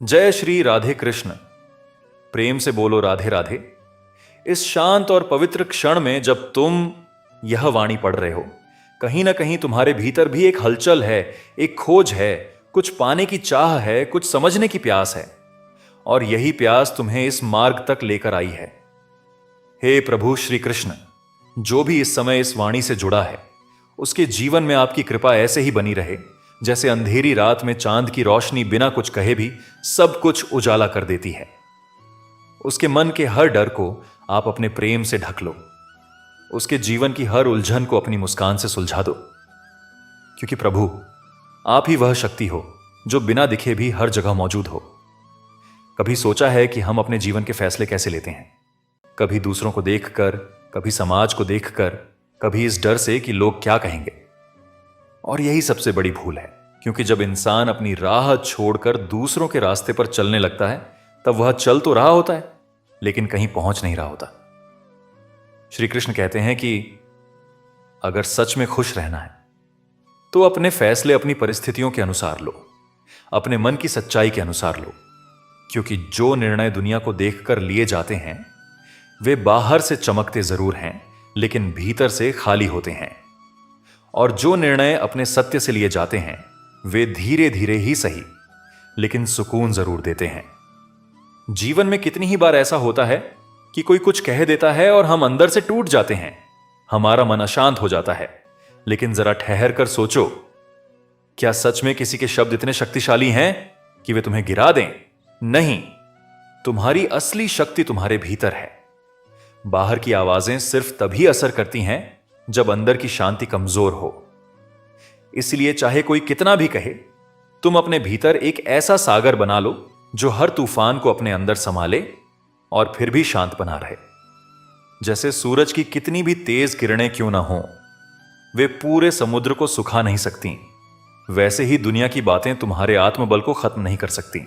जय श्री राधे कृष्ण। प्रेम से बोलो राधे राधे। इस शांत और पवित्र क्षण में जब तुम यह वाणी पढ़ रहे हो, कहीं ना कहीं तुम्हारे भीतर भी एक हलचल है, एक खोज है, कुछ पाने की चाह है, कुछ समझने की प्यास है। और यही प्यास तुम्हें इस मार्ग तक लेकर आई है। हे प्रभु श्री कृष्ण, जो भी इस समय इस वाणी से जुड़ा है, उसके जीवन में आपकी कृपा ऐसे ही बनी रहे जैसे अंधेरी रात में चांद की रोशनी बिना कुछ कहे भी सब कुछ उजाला कर देती है। उसके मन के हर डर को आप अपने प्रेम से ढक लो। उसके जीवन की हर उलझन को अपनी मुस्कान से सुलझा दो, क्योंकि प्रभु आप ही वह शक्ति हो जो बिना दिखे भी हर जगह मौजूद हो। कभी सोचा है कि हम अपने जीवन के फैसले कैसे लेते हैं? कभी दूसरों को देखकर, कभी समाज को देखकर, कभी इस डर से कि लोग क्या कहेंगे। और यही सबसे बड़ी भूल है, क्योंकि जब इंसान अपनी राह छोड़कर दूसरों के रास्ते पर चलने लगता है, तब वह चल तो रहा होता है लेकिन कहीं पहुंच नहीं रहा होता। श्री कृष्ण कहते हैं कि अगर सच में खुश रहना है तो अपने फैसले अपनी परिस्थितियों के अनुसार लो, अपने मन की सच्चाई के अनुसार लो। क्योंकि जो निर्णय दुनिया को देखकर लिए जाते हैं वे बाहर से चमकते जरूर हैं लेकिन भीतर से खाली होते हैं। और जो निर्णय अपने सत्य से लिए जाते हैं वे धीरे धीरे ही सही लेकिन सुकून जरूर देते हैं। जीवन में कितनी ही बार ऐसा होता है कि कोई कुछ कह देता है और हम अंदर से टूट जाते हैं, हमारा मन अशांत हो जाता है। लेकिन जरा ठहर कर सोचो, क्या सच में किसी के शब्द इतने शक्तिशाली हैं कि वे तुम्हें गिरा दें? नहीं, तुम्हारी असली शक्ति तुम्हारे भीतर है। बाहर की आवाजें सिर्फ तभी असर करती हैं जब अंदर की शांति कमजोर हो। इसलिए चाहे कोई कितना भी कहे, तुम अपने भीतर एक ऐसा सागर बना लो जो हर तूफान को अपने अंदर संभाले और फिर भी शांत बना रहे। जैसे सूरज की कितनी भी तेज किरणें क्यों ना हो, वे पूरे समुद्र को सुखा नहीं सकती, वैसे ही दुनिया की बातें तुम्हारे आत्मबल को खत्म नहीं कर सकती।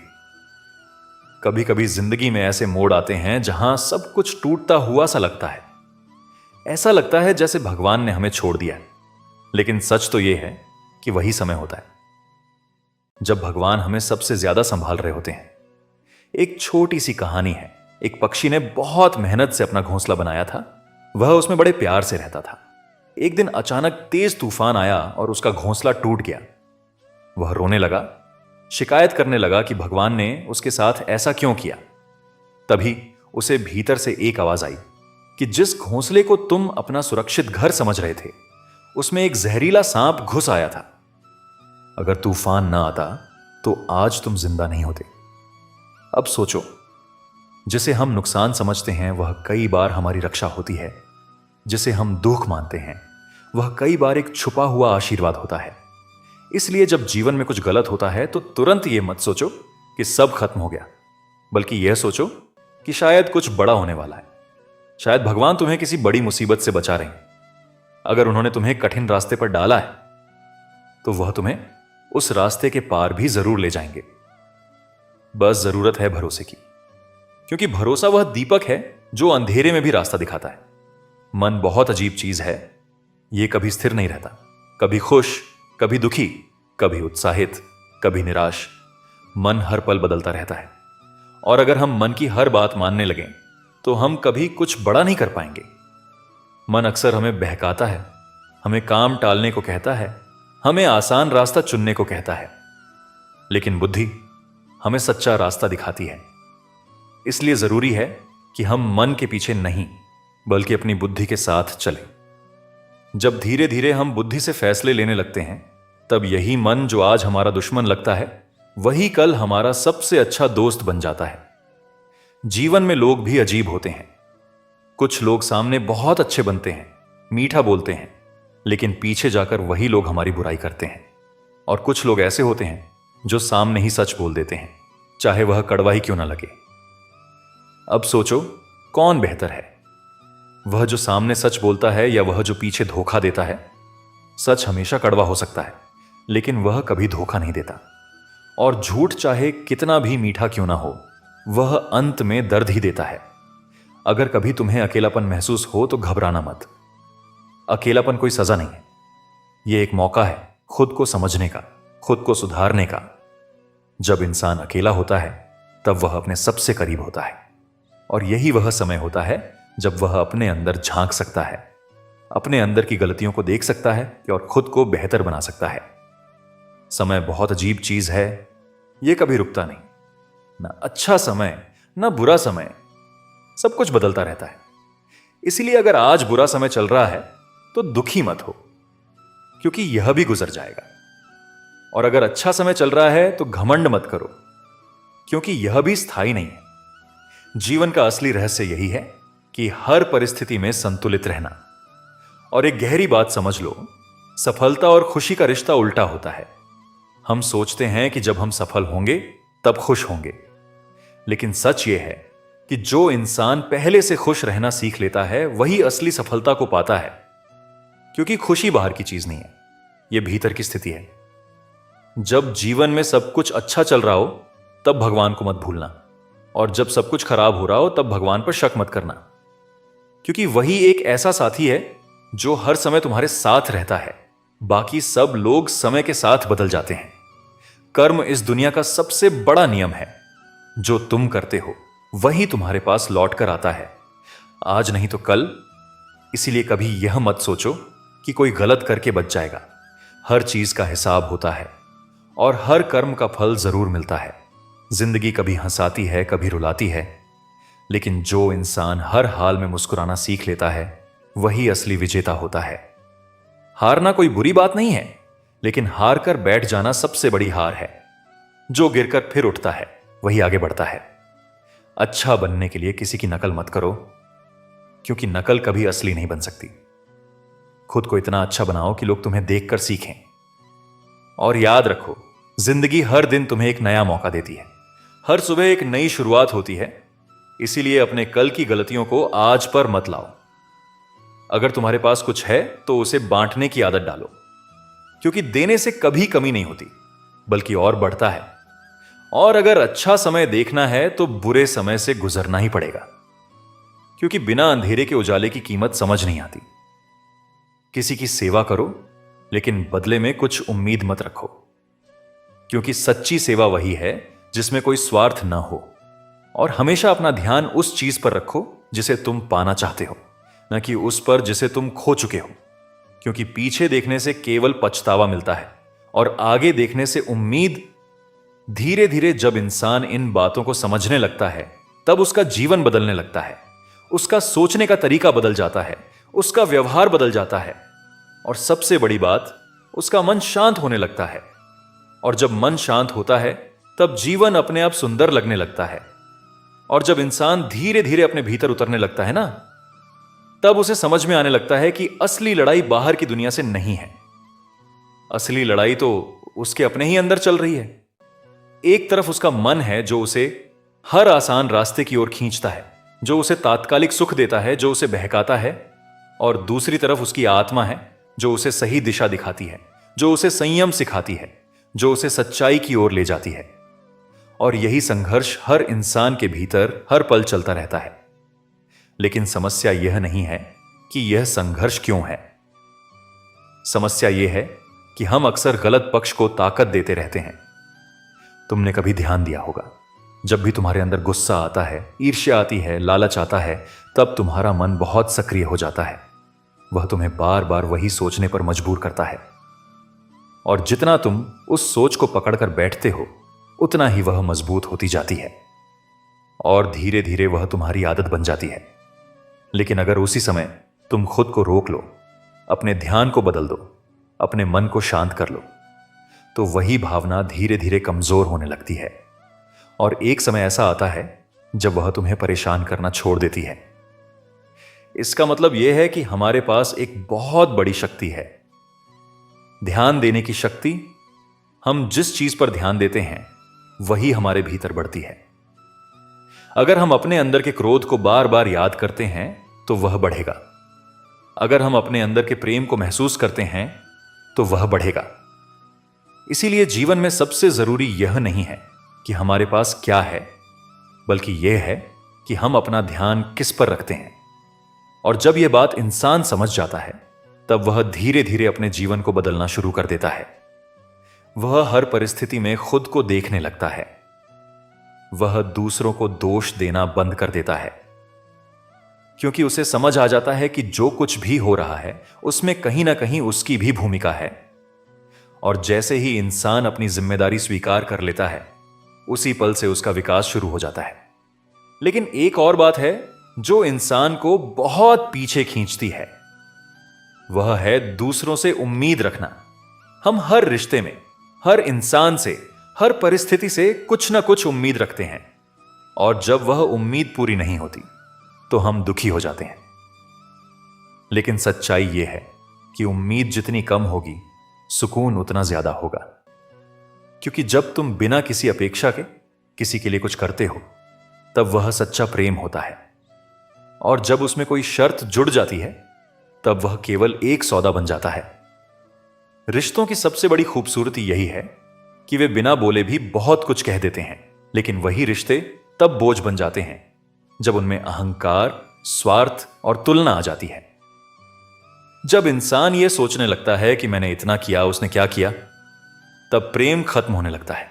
कभी कभी जिंदगी में ऐसे मोड़ आते हैं जहां सब कुछ टूटता हुआ सा लगता है। ऐसा लगता है जैसे भगवान ने हमें छोड़ दिया है। लेकिन सच तो यह है कि वही समय होता है जब भगवान हमें सबसे ज्यादा संभाल रहे होते हैं। एक छोटी सी कहानी है। एक पक्षी ने बहुत मेहनत से अपना घोंसला बनाया था। वह उसमें बड़े प्यार से रहता था। एक दिन अचानक तेज तूफान आया और उसका घोंसला टूट गया। वह रोने लगा, शिकायत करने लगा कि भगवान ने उसके साथ ऐसा क्यों किया। तभी उसे भीतर से एक आवाज आई कि जिस घोंसले को तुम अपना सुरक्षित घर समझ रहे थे, उसमें एक जहरीला सांप घुस आया था। अगर तूफान ना आता तो आज तुम जिंदा नहीं होते। अब सोचो, जिसे हम नुकसान समझते हैं वह कई बार हमारी रक्षा होती है। जिसे हम दुख मानते हैं वह कई बार एक छुपा हुआ आशीर्वाद होता है। इसलिए जब जीवन में कुछ गलत होता है तो तुरंत यह मत सोचो कि सब खत्म हो गया, बल्कि यह सोचो कि शायद कुछ बड़ा होने वाला है। शायद भगवान तुम्हें किसी बड़ी मुसीबत से बचा रहे हैं। अगर उन्होंने तुम्हें कठिन रास्ते पर डाला है तो वह तुम्हें उस रास्ते के पार भी जरूर ले जाएंगे। बस जरूरत है भरोसे की, क्योंकि भरोसा वह दीपक है जो अंधेरे में भी रास्ता दिखाता है। मन बहुत अजीब चीज है। यह कभी स्थिर नहीं रहता, कभी खुश, कभी दुखी, कभी उत्साहित, कभी निराश। मन हर पल बदलता रहता है। और अगर हम मन की हर बात मानने लगें तो हम कभी कुछ बड़ा नहीं कर पाएंगे। मन अक्सर हमें बहकाता है, हमें काम टालने को कहता है, हमें आसान रास्ता चुनने को कहता है। लेकिन बुद्धि हमें सच्चा रास्ता दिखाती है। इसलिए जरूरी है कि हम मन के पीछे नहीं, बल्कि अपनी बुद्धि के साथ चलें। जब धीरे धीरे हम बुद्धि से फैसले लेने लगते हैं, तब यही मन जो आज हमारा दुश्मन लगता है, वही कल हमारा सबसे अच्छा दोस्त बन जाता है। जीवन में लोग भी अजीब होते हैं। कुछ लोग सामने बहुत अच्छे बनते हैं, मीठा बोलते हैं, लेकिन पीछे जाकर वही लोग हमारी बुराई करते हैं। और कुछ लोग ऐसे होते हैं जो सामने ही सच बोल देते हैं, चाहे वह कड़वा ही क्यों ना लगे। अब सोचो, कौन बेहतर है, वह जो सामने सच बोलता है या वह जो पीछे धोखा देता है? सच हमेशा कड़वा हो सकता है, लेकिन वह कभी धोखा नहीं देता। और झूठ चाहे कितना भी मीठा क्यों ना हो, वह अंत में दर्द ही देता है। अगर कभी तुम्हें अकेलापन महसूस हो तो घबराना मत। अकेलापन कोई सजा नहीं है, यह एक मौका है खुद को समझने का, खुद को सुधारने का। जब इंसान अकेला होता है तब वह अपने सबसे करीब होता है, और यही वह समय होता है जब वह अपने अंदर झांक सकता है, अपने अंदर की गलतियों को देख सकता है और खुद को बेहतर बना सकता है। समय बहुत अजीब चीज है, यह कभी रुकता नहीं। ना अच्छा समय ना बुरा समय, सब कुछ बदलता रहता है। इसीलिए अगर आज बुरा समय चल रहा है तो दुखी मत हो, क्योंकि यह भी गुजर जाएगा। और अगर अच्छा समय चल रहा है तो घमंड मत करो, क्योंकि यह भी स्थायी नहीं है। जीवन का असली रहस्य यही है कि हर परिस्थिति में संतुलित रहना। और एक गहरी बात समझ लो, सफलता और खुशी का रिश्ता उल्टा होता है। हम सोचते हैं कि जब हम सफल होंगे तब खुश होंगे, लेकिन सच यह है कि जो इंसान पहले से खुश रहना सीख लेता है वही असली सफलता को पाता है। क्योंकि खुशी बाहर की चीज नहीं है, यह भीतर की स्थिति है। जब जीवन में सब कुछ अच्छा चल रहा हो तब भगवान को मत भूलना, और जब सब कुछ खराब हो रहा हो तब भगवान पर शक मत करना, क्योंकि वही एक ऐसा साथी है जो हर समय तुम्हारे साथ रहता है। बाकी सब लोग समय के साथ बदल जाते हैं। कर्म इस दुनिया का सबसे बड़ा नियम है। जो तुम करते हो वही तुम्हारे पास लौट कर आता है, आज नहीं तो कल। इसीलिए कभी यह मत सोचो कि कोई गलत करके बच जाएगा। हर चीज का हिसाब होता है और हर कर्म का फल जरूर मिलता है। जिंदगी कभी हंसाती है, कभी रुलाती है, लेकिन जो इंसान हर हाल में मुस्कुराना सीख लेता है वही असली विजेता होता है। हारना कोई बुरी बात नहीं है, लेकिन हार कर बैठ जाना सबसे बड़ी हार है। जो गिरकर फिर उठता है वही आगे बढ़ता है। अच्छा बनने के लिए किसी की नकल मत करो, क्योंकि नकल कभी असली नहीं बन सकती। खुद को इतना अच्छा बनाओ कि लोग तुम्हें देखकर सीखें। और याद रखो, जिंदगी हर दिन तुम्हें एक नया मौका देती है। हर सुबह एक नई शुरुआत होती है। इसीलिए अपने कल की गलतियों को आज पर मत लाओ। अगर तुम्हारे पास कुछ है तो उसे बांटने की आदत डालो, क्योंकि देने से कभी कमी नहीं होती, बल्कि और बढ़ता है। और अगर अच्छा समय देखना है तो बुरे समय से गुजरना ही पड़ेगा, क्योंकि बिना अंधेरे के उजाले की कीमत समझ नहीं आती। किसी की सेवा करो, लेकिन बदले में कुछ उम्मीद मत रखो, क्योंकि सच्ची सेवा वही है जिसमें कोई स्वार्थ न हो। और हमेशा अपना ध्यान उस चीज पर रखो जिसे तुम पाना चाहते हो, न कि उस पर जिसे तुम खो चुके हो। क्योंकि पीछे देखने से केवल पछतावा मिलता है, और आगे देखने से उम्मीद। धीरे धीरे जब इंसान इन बातों को समझने लगता है तब उसका जीवन बदलने लगता है। उसका सोचने का तरीका बदल जाता है, उसका व्यवहार बदल जाता है, और सबसे बड़ी बात, उसका मन शांत होने लगता है। और जब मन शांत होता है तब जीवन अपने आप सुंदर लगने लगता है। और जब इंसान धीरे धीरे अपने भीतर उतरने लगता है ना, तब उसे समझ में आने लगता है कि असली लड़ाई बाहर की दुनिया से नहीं है। असली लड़ाई तो उसके अपने ही अंदर चल रही है। एक तरफ उसका मन है जो उसे हर आसान रास्ते की ओर खींचता है, जो उसे तात्कालिक सुख देता है, जो उसे बहकाता है। और दूसरी तरफ उसकी आत्मा है जो उसे सही दिशा दिखाती है, जो उसे संयम सिखाती है, जो उसे सच्चाई की ओर ले जाती है। और यही संघर्ष हर इंसान के भीतर हर पल चलता रहता है। लेकिन समस्या यह नहीं है कि यह संघर्ष क्यों है। समस्या यह है कि हम अक्सर गलत पक्ष को ताकत देते रहते हैं। तुमने कभी ध्यान दिया होगा, जब भी तुम्हारे अंदर गुस्सा आता है, ईर्ष्या आती है, लालच आता है, तब तुम्हारा मन बहुत सक्रिय हो जाता है। वह तुम्हें बार बार वही सोचने पर मजबूर करता है। और जितना तुम उस सोच को पकड़कर बैठते हो, उतना ही वह मजबूत होती जाती है, और धीरे धीरे वह तुम्हारी आदत बन जाती है। लेकिन अगर उसी समय तुम खुद को रोक लो, अपने ध्यान को बदल दो, अपने मन को शांत कर लो, तो वही भावना धीरे धीरे कमजोर होने लगती है। और एक समय ऐसा आता है जब वह तुम्हें परेशान करना छोड़ देती है। इसका मतलब यह है कि हमारे पास एक बहुत बड़ी शक्ति है, ध्यान देने की शक्ति। हम जिस चीज पर ध्यान देते हैं वही हमारे भीतर बढ़ती है। अगर हम अपने अंदर के क्रोध को बार बार याद करते हैं तो वह बढ़ेगा। अगर हम अपने अंदर के प्रेम को महसूस करते हैं तो वह बढ़ेगा। इसीलिए जीवन में सबसे जरूरी यह नहीं है कि हमारे पास क्या है, बल्कि यह है कि हम अपना ध्यान किस पर रखते हैं। और जब यह बात इंसान समझ जाता है, तब वह धीरे धीरे अपने जीवन को बदलना शुरू कर देता है। वह हर परिस्थिति में खुद को देखने लगता है। वह दूसरों को दोष देना बंद कर देता है, क्योंकि उसे समझ आ जाता है कि जो कुछ भी हो रहा है उसमें कहीं ना कहीं उसकी भी भूमिका है। और जैसे ही इंसान अपनी जिम्मेदारी स्वीकार कर लेता है, उसी पल से उसका विकास शुरू हो जाता है। लेकिन एक और बात है जो इंसान को बहुत पीछे खींचती है, वह है दूसरों से उम्मीद रखना। हम हर रिश्ते में, हर इंसान से, हर परिस्थिति से कुछ ना कुछ उम्मीद रखते हैं, और जब वह उम्मीद पूरी नहीं होती तो हम दुखी हो जाते हैं। लेकिन सच्चाई यह है कि उम्मीद जितनी कम होगी, सुकून उतना ज्यादा होगा। क्योंकि जब तुम बिना किसी अपेक्षा के किसी के लिए कुछ करते हो, तब वह सच्चा प्रेम होता है। और जब उसमें कोई शर्त जुड़ जाती है, तब वह केवल एक सौदा बन जाता है। रिश्तों की सबसे बड़ी खूबसूरती यही है कि वे बिना बोले भी बहुत कुछ कह देते हैं, लेकिन वही रिश्ते तब बोझ बन जाते हैं जब उनमें अहंकार, स्वार्थ और तुलना आ जाती है। जब इंसान यह सोचने लगता है कि मैंने इतना किया, उसने क्या किया, तब प्रेम खत्म होने लगता है।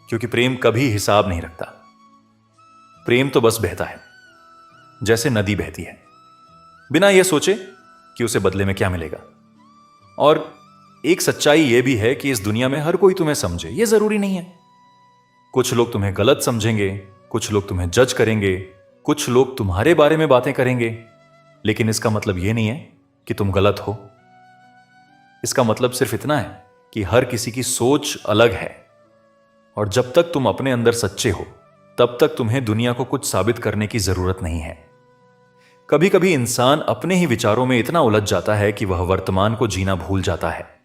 क्योंकि प्रेम कभी हिसाब नहीं रखता। प्रेम तो बस बहता है, जैसे नदी बहती है, बिना यह सोचे कि उसे बदले में क्या मिलेगा। और एक सच्चाई यह भी है कि इस दुनिया में हर कोई तुम्हें समझे, यह जरूरी नहीं है। कुछ लोग तुम्हें गलत समझेंगे, कुछ लोग तुम्हें जज करेंगे, कुछ लोग तुम्हारे बारे में बातें करेंगे, लेकिन इसका मतलब यह नहीं है कि तुम गलत हो। इसका मतलब सिर्फ इतना है कि हर किसी की सोच अलग है, और जब तक तुम अपने अंदर सच्चे हो, तब तक तुम्हें दुनिया को कुछ साबित करने की जरूरत नहीं है। कभी कभी इंसान अपने ही विचारों में इतना उलझ जाता है कि वह वर्तमान को जीना भूल जाता है।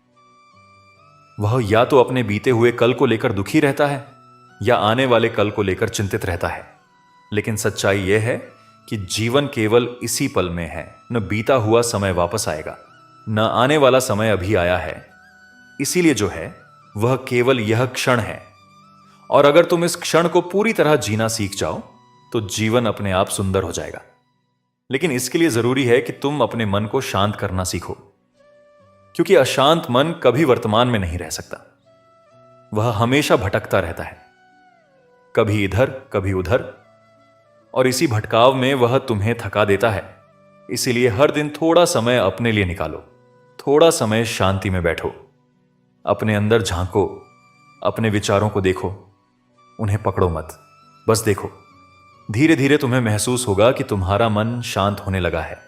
वह या तो अपने बीते हुए कल को लेकर दुखी रहता है, या आने वाले कल को लेकर चिंतित रहता है। लेकिन सच्चाई यह है कि जीवन केवल इसी पल में है। न बीता हुआ समय वापस आएगा, न आने वाला समय अभी आया है। इसीलिए जो है वह केवल यह क्षण है। और अगर तुम इस क्षण को पूरी तरह जीना सीख जाओ, तो जीवन अपने आप सुंदर हो जाएगा। लेकिन इसके लिए जरूरी है कि तुम अपने मन को शांत करना सीखो, क्योंकि अशांत मन कभी वर्तमान में नहीं रह सकता। वह हमेशा भटकता रहता है, कभी इधर कभी उधर, और इसी भटकाव में वह तुम्हें थका देता है। इसीलिए हर दिन थोड़ा समय अपने लिए निकालो, थोड़ा समय शांति में बैठो, अपने अंदर झांको, अपने विचारों को देखो, उन्हें पकड़ो मत, बस देखो। धीरे धीरे तुम्हें महसूस होगा कि तुम्हारा मन शांत होने लगा है।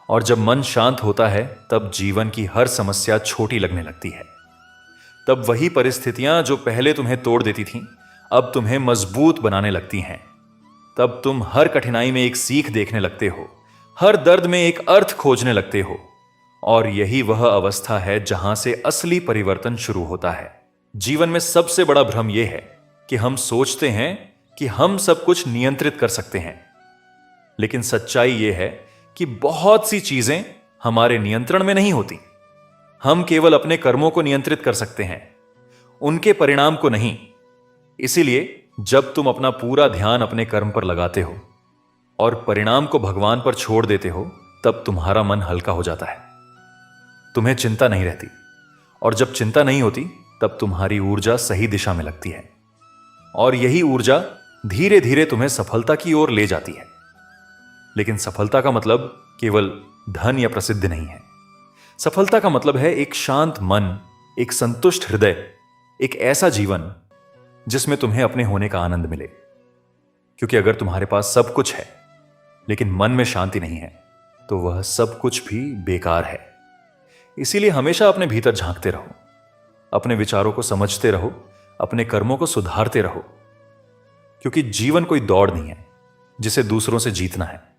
और जब मन शांत होता है, तब जीवन की हर समस्या छोटी लगने लगती है। तब वही परिस्थितियां जो पहले तुम्हें तोड़ देती थीं, अब तुम्हें मजबूत बनाने लगती हैं। तब तुम हर कठिनाई में एक सीख देखने लगते हो, हर दर्द में एक अर्थ खोजने लगते हो। और यही वह अवस्था है जहां से असली परिवर्तन शुरू होता है। जीवन में सबसे बड़ा भ्रम यह है कि हम सोचते हैं कि हम सब कुछ नियंत्रित कर सकते हैं। लेकिन सच्चाई यह है कि बहुत सी चीजें हमारे नियंत्रण में नहीं होती। हम केवल अपने कर्मों को नियंत्रित कर सकते हैं, उनके परिणाम को नहीं। इसीलिए जब तुम अपना पूरा ध्यान अपने कर्म पर लगाते हो और परिणाम को भगवान पर छोड़ देते हो, तब तुम्हारा मन हल्का हो जाता है। तुम्हें चिंता नहीं रहती, और जब चिंता नहीं होती, तब तुम्हारी ऊर्जा सही दिशा में लगती है। और यही ऊर्जा धीरे धीरे तुम्हें सफलता की ओर ले जाती है। लेकिन सफलता का मतलब केवल धन या प्रसिद्धि नहीं है। सफलता का मतलब है एक शांत मन, एक संतुष्ट हृदय, एक ऐसा जीवन जिसमें तुम्हें अपने होने का आनंद मिले। क्योंकि अगर तुम्हारे पास सब कुछ है लेकिन मन में शांति नहीं है, तो वह सब कुछ भी बेकार है। इसीलिए हमेशा अपने भीतर झांकते रहो, अपने विचारों को समझते रहो, अपने कर्मों को सुधारते रहो। क्योंकि जीवन कोई दौड़ नहीं है जिसे दूसरों से जीतना है।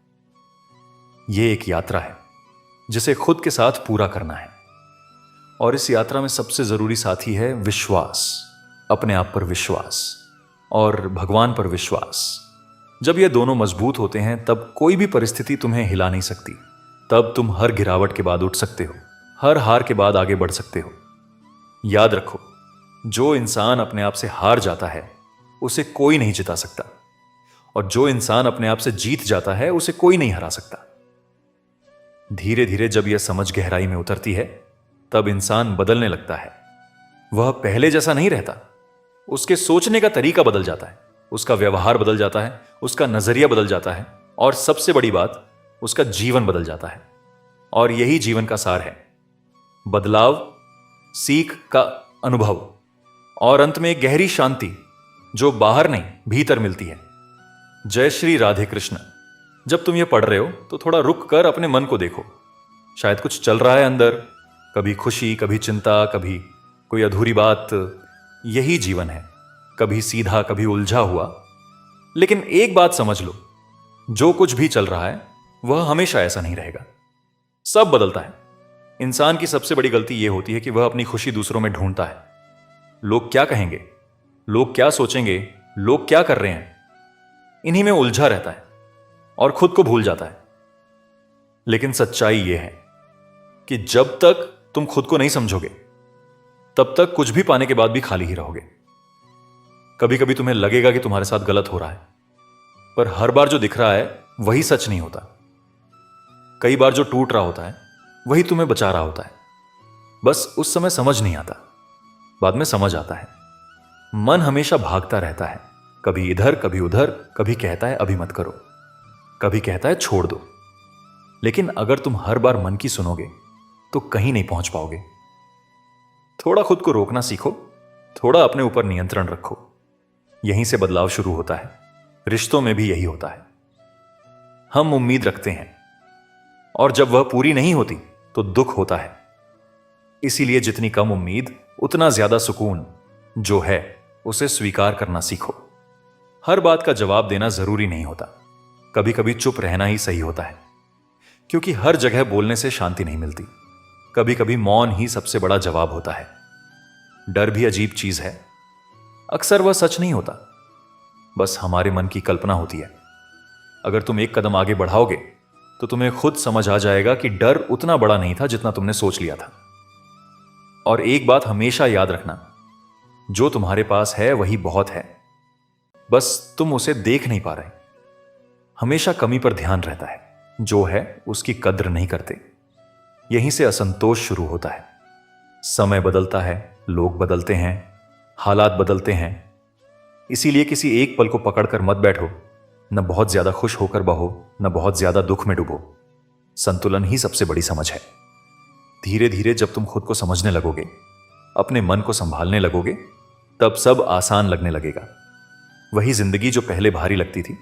यह एक यात्रा है जिसे खुद के साथ पूरा करना है। और इस यात्रा में सबसे जरूरी साथी है विश्वास, अपने आप पर विश्वास और भगवान पर विश्वास। जब ये दोनों मजबूत होते हैं, तब कोई भी परिस्थिति तुम्हें हिला नहीं सकती। तब तुम हर गिरावट के बाद उठ सकते हो, हर हार के बाद आगे बढ़ सकते हो। याद रखो, जो इंसान अपने आप से हार जाता है, उसे कोई नहीं जिता सकता, और जो इंसान अपने आप से जीत जाता है, उसे कोई नहीं हरा सकता। धीरे धीरे जब यह समझ गहराई में उतरती है, तब इंसान बदलने लगता है। वह पहले जैसा नहीं रहता। उसके सोचने का तरीका बदल जाता है, उसका व्यवहार बदल जाता है, उसका नजरिया बदल जाता है, और सबसे बड़ी बात, उसका जीवन बदल जाता है। और यही जीवन का सार है, बदलाव, सीख का अनुभव, और अंत में एक गहरी शांति जो बाहर नहीं भीतर मिलती है। जय श्री राधे कृष्ण। जब तुम ये पढ़ रहे हो तो थोड़ा रुक कर अपने मन को देखो। शायद कुछ चल रहा है अंदर, कभी खुशी, कभी चिंता, कभी कोई अधूरी बात। यही जीवन है, कभी सीधा, कभी उलझा हुआ। लेकिन एक बात समझ लो, जो कुछ भी चल रहा है वह हमेशा ऐसा नहीं रहेगा। सब बदलता है। इंसान की सबसे बड़ी गलती यह होती है कि वह अपनी खुशी दूसरों में ढूंढता है। लोग क्या कहेंगे, लोग क्या सोचेंगे, लोग क्या कर रहे हैं, इन्हीं में उलझा रहता है और खुद को भूल जाता है। लेकिन सच्चाई यह है कि जब तक तुम खुद को नहीं समझोगे तब तक कुछ भी पाने के बाद भी खाली ही रहोगे। कभी कभी तुम्हें लगेगा कि तुम्हारे साथ गलत हो रहा है, पर हर बार जो दिख रहा है वही सच नहीं होता। कई बार जो टूट रहा होता है वही तुम्हें बचा रहा होता है। बस उस समय समझ नहीं आता, बाद में समझ आता है। मन हमेशा भागता रहता है, कभी इधर कभी उधर। कभी कहता है अभी मत करो, कभी कहता है छोड़ दो। लेकिन अगर तुम हर बार मन की सुनोगे तो कहीं नहीं पहुंच पाओगे। थोड़ा खुद को रोकना सीखो, थोड़ा अपने ऊपर नियंत्रण रखो। यहीं से बदलाव शुरू होता है। रिश्तों में भी यही होता है। हम उम्मीद रखते हैं और जब वह पूरी नहीं होती तो दुख होता है। इसीलिए जितनी कम उम्मीद उतना ज्यादा सुकून। जो है उसे स्वीकार करना सीखो। हर बात का जवाब देना जरूरी नहीं होता, कभी कभी चुप रहना ही सही होता है। क्योंकि हर जगह बोलने से शांति नहीं मिलती। कभी कभी मौन ही सबसे बड़ा जवाब होता है। डर भी अजीब चीज है। अक्सर वह सच नहीं होता, बस हमारे मन की कल्पना होती है। अगर तुम एक कदम आगे बढ़ाओगे तो तुम्हें खुद समझ आ जाएगा कि डर उतना बड़ा नहीं था जितना तुमने सोच लिया था। और एक बात हमेशा याद रखना, जो तुम्हारे पास है वही बहुत है, बस तुम उसे देख नहीं पा रहे। हमेशा कमी पर ध्यान रहता है, जो है उसकी कद्र नहीं करते। यहीं से असंतोष शुरू होता है। समय बदलता है, लोग बदलते हैं, हालात बदलते हैं। इसीलिए किसी एक पल को पकड़कर मत बैठो। न बहुत ज्यादा खुश होकर बहो, न बहुत ज्यादा दुख में डूबो। संतुलन ही सबसे बड़ी समझ है। धीरे धीरे जब तुम खुद को समझने लगोगे, अपने मन को संभालने लगोगे, तब सब आसान लगने लगेगा। वही जिंदगी जो पहले भारी लगती थी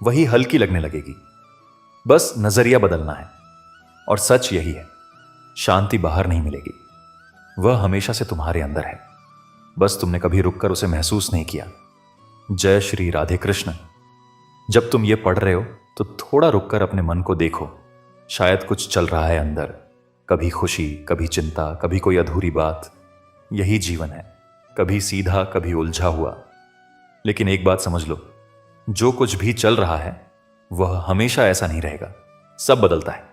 वही हल्की लगने लगेगी। बस नजरिया बदलना है। और सच यही है, शांति बाहर नहीं मिलेगी, वह हमेशा से तुम्हारे अंदर है। बस तुमने कभी रुककर उसे महसूस नहीं किया। जय श्री राधे कृष्ण। जब तुम ये पढ़ रहे हो तो थोड़ा रुककर अपने मन को देखो। शायद कुछ चल रहा है अंदर, कभी खुशी, कभी चिंता, कभी कोई अधूरी बात। यही जीवन है, कभी सीधा, कभी उलझा हुआ। लेकिन एक बात समझ लो, जो कुछ भी चल रहा है वह हमेशा ऐसा नहीं रहेगा। सब बदलता है।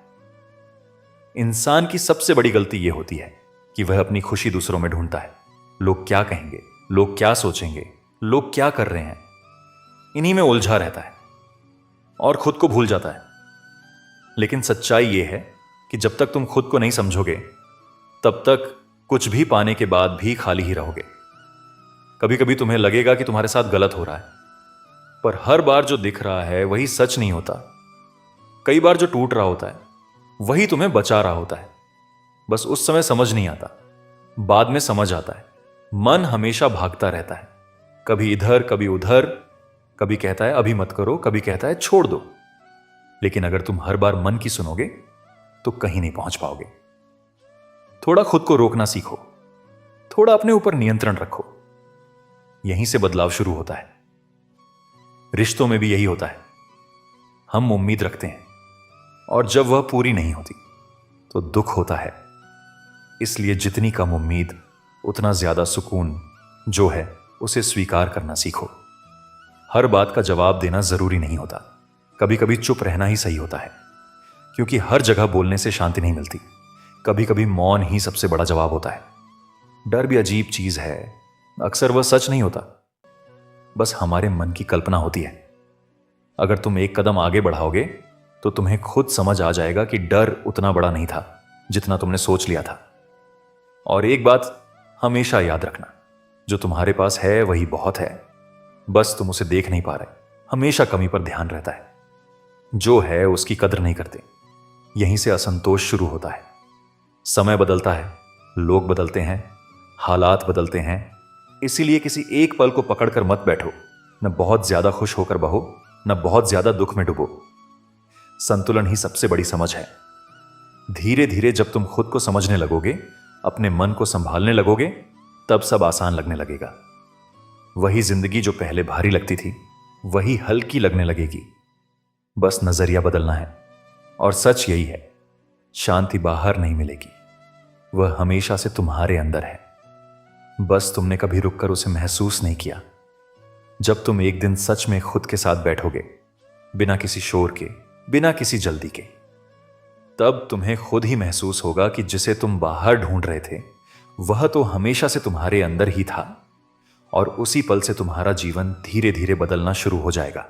इंसान की सबसे बड़ी गलती यह होती है कि वह अपनी खुशी दूसरों में ढूंढता है। लोग क्या कहेंगे, लोग क्या सोचेंगे, लोग क्या कर रहे हैं, इन्हीं में उलझा रहता है और खुद को भूल जाता है। लेकिन सच्चाई यह है कि जब तक तुम खुद को नहीं समझोगे तब तक कुछ भी पाने के बाद भी खाली ही रहोगे। कभी कभी तुम्हें लगेगा कि तुम्हारे साथ गलत हो रहा है, पर हर बार जो दिख रहा है वही सच नहीं होता। कई बार जो टूट रहा होता है वही तुम्हें बचा रहा होता है। बस उस समय समझ नहीं आता, बाद में समझ आता है। मन हमेशा भागता रहता है, कभी इधर कभी उधर। कभी कहता है अभी मत करो, कभी कहता है छोड़ दो। लेकिन अगर तुम हर बार मन की सुनोगे तो कहीं नहीं पहुंच पाओगे। थोड़ा खुद को रोकना सीखो, थोड़ा अपने ऊपर नियंत्रण रखो। यहीं से बदलाव शुरू होता है। रिश्तों में भी यही होता है। हम उम्मीद रखते हैं और जब वह पूरी नहीं होती तो दुख होता है। इसलिए जितनी कम उम्मीद उतना ज्यादा सुकून। जो है उसे स्वीकार करना सीखो। हर बात का जवाब देना जरूरी नहीं होता, कभी कभी चुप रहना ही सही होता है। क्योंकि हर जगह बोलने से शांति नहीं मिलती। कभी कभी मौन ही सबसे बड़ा जवाब होता है। डर भी अजीब चीज है। अक्सर वह सच नहीं होता, बस हमारे मन की कल्पना होती है। अगर तुम एक कदम आगे बढ़ाओगे तो तुम्हें खुद समझ आ जाएगा कि डर उतना बड़ा नहीं था जितना तुमने सोच लिया था। और एक बात हमेशा याद रखना, जो तुम्हारे पास है वही बहुत है, बस तुम उसे देख नहीं पा रहे। हमेशा कमी पर ध्यान रहता है, जो है उसकी कदर नहीं करते। यहीं से असंतोष शुरू होता है। समय बदलता है, लोग बदलते हैं, हालात बदलते हैं, इसीलिए किसी एक पल को पकड़कर मत बैठो। न बहुत ज्यादा खुश होकर बहो, न बहुत ज्यादा दुख में डूबो। संतुलन ही सबसे बड़ी समझ है। धीरे धीरे जब तुम खुद को समझने लगोगे, अपने मन को संभालने लगोगे, तब सब आसान लगने लगेगा। वही जिंदगी जो पहले भारी लगती थी, वही हल्की लगने लगेगी। बस नजरिया बदलना है। और सच यही है, शांति बाहर नहीं मिलेगी, वह हमेशा से तुम्हारे अंदर है। बस तुमने कभी रुककर उसे महसूस नहीं किया। जब तुम एक दिन सच में खुद के साथ बैठोगे, बिना किसी शोर के, बिना किसी जल्दी के, तब तुम्हें खुद ही महसूस होगा कि जिसे तुम बाहर ढूंढ रहे थे, वह तो हमेशा से तुम्हारे अंदर ही था। और उसी पल से तुम्हारा जीवन धीरे धीरे बदलना शुरू हो जाएगा।